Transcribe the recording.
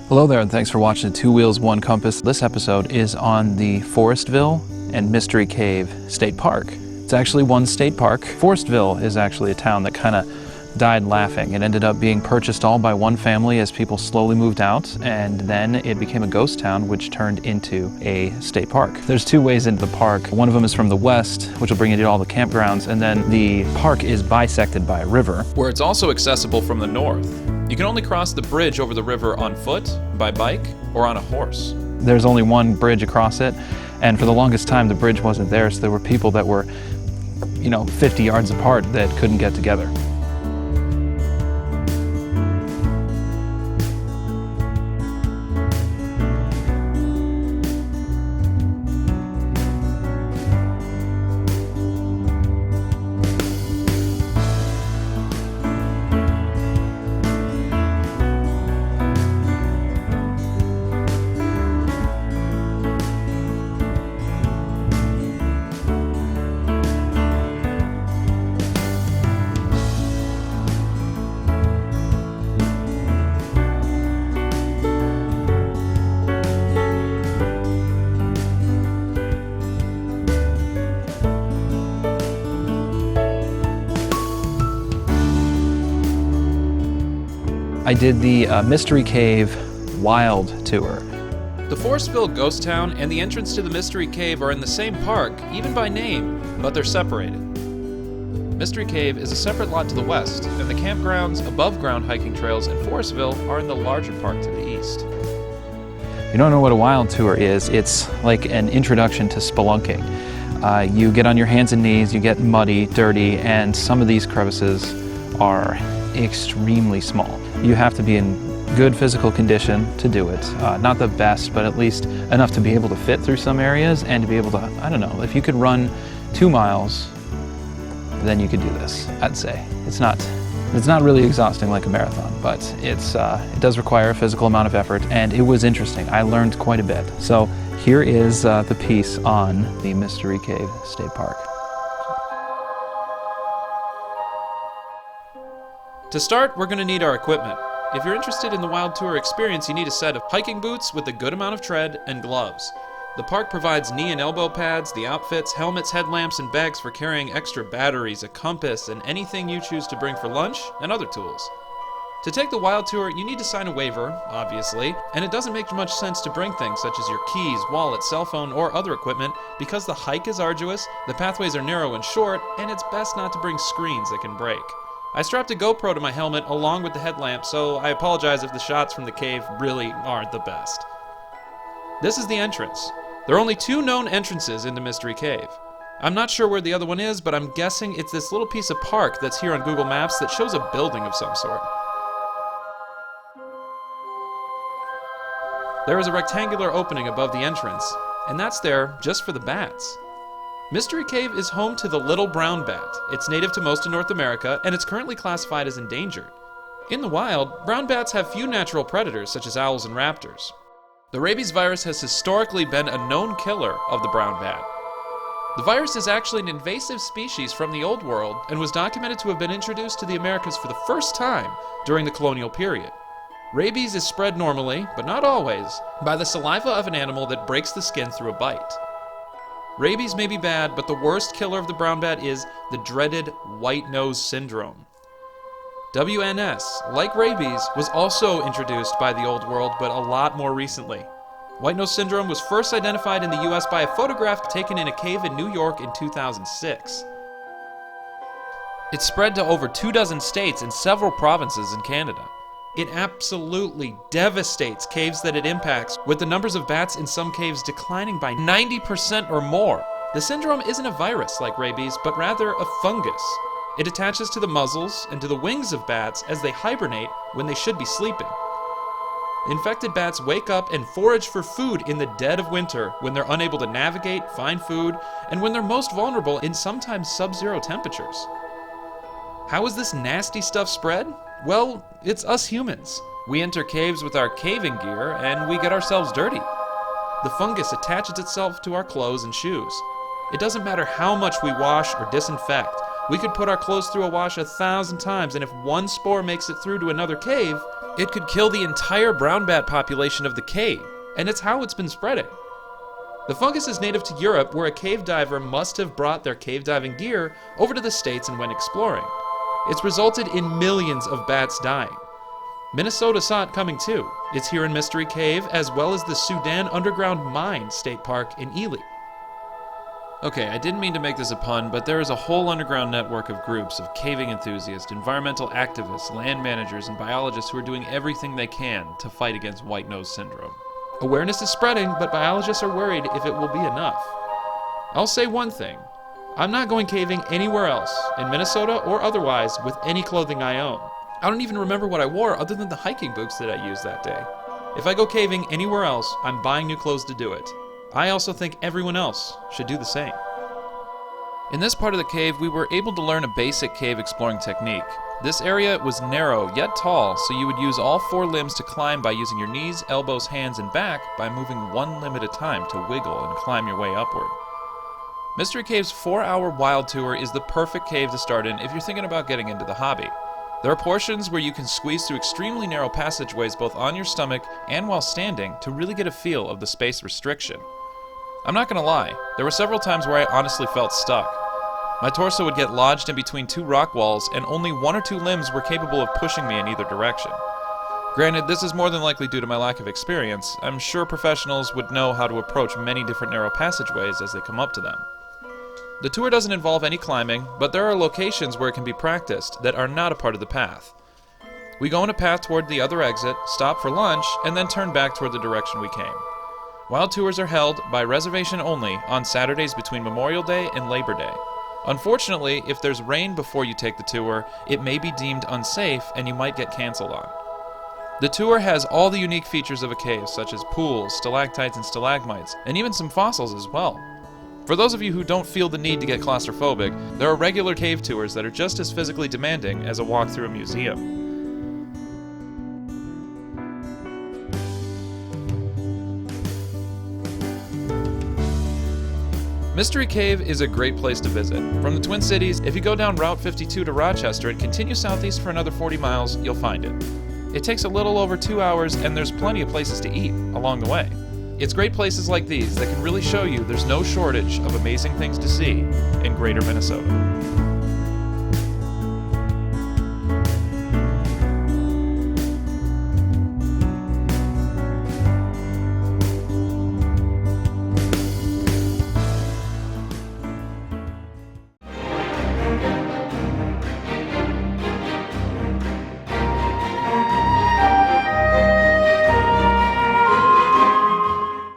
Hello there, and thanks for watching Two Wheels, One Compass. This episode is on the Forestville and Mystery Cave State Park. It's actually one state park. Forestville is actually a town that kind of died laughing. It ended up being purchased all by one family as people slowly moved out, and then it became a ghost town which turned into a state park. There's two ways into the park. One of them is from the west, which will bring you to all the campgrounds, and then the park is bisected by a river, where it's also accessible from the north. You can only cross the bridge over the river on foot, by bike, or on a horse. There's only one bridge across it, and for the longest time the bridge wasn't there, so there were people that were, 50 yards apart that couldn't get together. I did the Mystery Cave Wild Tour. The Forestville ghost town and the entrance to the Mystery Cave are in the same park, even by name, but they're separated. Mystery Cave is a separate lot to the west, and the campgrounds, above-ground hiking trails in Forestville are in the larger park to the east. You don't know what a wild tour is, it's like an introduction to spelunking. You get on your hands and knees, you get muddy, dirty, and some of these crevices are extremely small. You have to be in good physical condition to do it. Not the best, but at least enough to be able to fit through some areas and to be able to, if you could run 2 miles, then you could do this, I'd say. It's not really exhausting like a marathon, but it does require a physical amount of effort, and it was interesting. I learned quite a bit. So here is the piece on the Mystery Cave State Park. To start, we're going to need our equipment. If you're interested in the Wild Tour experience, you need a set of hiking boots with a good amount of tread and gloves. The park provides knee and elbow pads, the outfits, helmets, headlamps, and bags for carrying extra batteries, a compass, and anything you choose to bring for lunch, and other tools. To take the Wild Tour, you need to sign a waiver, obviously, and it doesn't make much sense to bring things such as your keys, wallet, cell phone, or other equipment because the hike is arduous, the pathways are narrow and short, and it's best not to bring screens that can break. I strapped a GoPro to my helmet along with the headlamp, so I apologize if the shots from the cave really aren't the best. This is the entrance. There are only 2 known entrances into Mystery Cave. I'm not sure where the other one is, but I'm guessing it's this little piece of park that's here on Google Maps that shows a building of some sort. There is a rectangular opening above the entrance, and that's there just for the bats. Mystery Cave is home to the little brown bat. It's native to most of North America, and it's currently classified as endangered. In the wild, brown bats have few natural predators such as owls and raptors. The rabies virus has historically been a known killer of the brown bat. The virus is actually an invasive species from the Old World and was documented to have been introduced to the Americas for the first time during the colonial period. Rabies is spread normally, but not always, by the saliva of an animal that breaks the skin through a bite. Rabies may be bad, but the worst killer of the brown bat is the dreaded white nose syndrome. WNS, like rabies, was also introduced by the Old World, but a lot more recently. White nose syndrome was first identified in the US by a photograph taken in a cave in New York in 2006. It spread to over 24 states and several provinces in Canada. It absolutely devastates caves that it impacts, with the numbers of bats in some caves declining by 90% or more. The syndrome isn't a virus like rabies, but rather a fungus. It attaches to the muzzles and to the wings of bats as they hibernate when they should be sleeping. Infected bats wake up and forage for food in the dead of winter when they're unable to navigate, find food, and when they're most vulnerable in sometimes sub-zero temperatures. How is this nasty stuff spread? Well, it's us humans. We enter caves with our caving gear and we get ourselves dirty. The fungus attaches itself to our clothes and shoes. It doesn't matter how much we wash or disinfect, We could put our clothes through a wash 1,000 times, and if one spore makes it through to another cave, it could kill the entire brown bat population of the cave, and it's how it's been spreading. The fungus is native to Europe, where a cave diver must have brought their cave diving gear over to the States and went exploring. It's resulted in millions of bats dying. Minnesota saw it coming too. It's here in Mystery Cave, as well as the Sudan Underground Mine State Park in Ely. Okay, I didn't mean to make this a pun, but there is a whole underground network of groups of caving enthusiasts, environmental activists, land managers, and biologists who are doing everything they can to fight against white nose syndrome. Awareness is spreading, but biologists are worried if it will be enough. I'll say one thing. I'm not going caving anywhere else, in Minnesota or otherwise, with any clothing I own. I don't even remember what I wore other than the hiking boots that I used that day. If I go caving anywhere else, I'm buying new clothes to do it. I also think everyone else should do the same. In this part of the cave, we were able to learn a basic cave exploring technique. This area was narrow yet tall, so you would use all 4 limbs to climb by using your knees, elbows, hands, and back by moving 1 limb at a time to wiggle and climb your way upward. Mystery Cave's 4-hour wild tour is the perfect cave to start in if you're thinking about getting into the hobby. There are portions where you can squeeze through extremely narrow passageways both on your stomach and while standing to really get a feel of the space restriction. I'm not gonna lie, there were several times where I honestly felt stuck. My torso would get lodged in between 2 rock walls, and only 1 or 2 limbs were capable of pushing me in either direction. Granted, this is more than likely due to my lack of experience. I'm sure professionals would know how to approach many different narrow passageways as they come up to them. The tour doesn't involve any climbing, but there are locations where it can be practiced that are not a part of the path. We go on a path toward the other exit, stop for lunch, and then turn back toward the direction we came. Wild tours are held by reservation only on Saturdays between Memorial Day and Labor Day. Unfortunately, if there's rain before you take the tour, it may be deemed unsafe and you might get canceled on. The tour has all the unique features of a cave, such as pools, stalactites and stalagmites, and even some fossils as well. For those of you who don't feel the need to get claustrophobic, there are regular cave tours that are just as physically demanding as a walk through a museum. Mystery Cave is a great place to visit. From the Twin Cities, if you go down Route 52 to Rochester and continue southeast for another 40 miles, you'll find it. It takes a little over 2 hours, and there's plenty of places to eat along the way. It's great places like these that can really show you there's no shortage of amazing things to see in Greater Minnesota.